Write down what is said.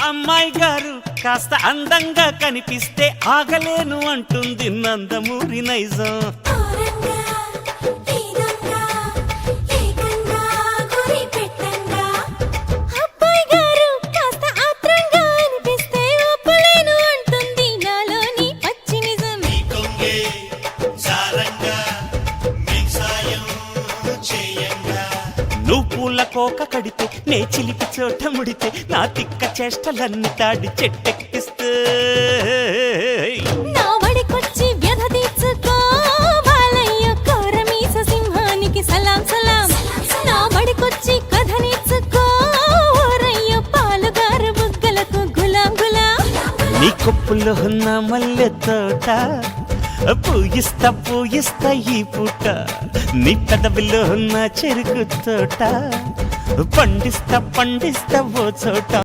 అమ్మాయి గారు కాస్త అందంగా కనిపిస్తే ఆగలేను అంటుంది నందమూరి నైజం. నువ్వు పూల కోక కడితే నే చిలిపి చోట ముడితే నా తిక్క చేష్టలన్నీ తాడి చెట్టెక్కిస్తే నా వడికొచ్చి వ్యధ తీర్చుకో బాలయ్య కోరమీస సింహానికి సలాం సలాం. నా వడికొచ్చి కథ నేర్చుకో ఓరయ్య పాలుగారు బుగ్గలకు గులాం గులాం. నీ కొప్పులో ఉన్న మల్లె తోట పూయిస్తా పూయిస్తా ఈ పూట, నీ పెదవిలో ఉన్న చెరుకు తోట పండిస్తా పండిస్తా ఓ చోట.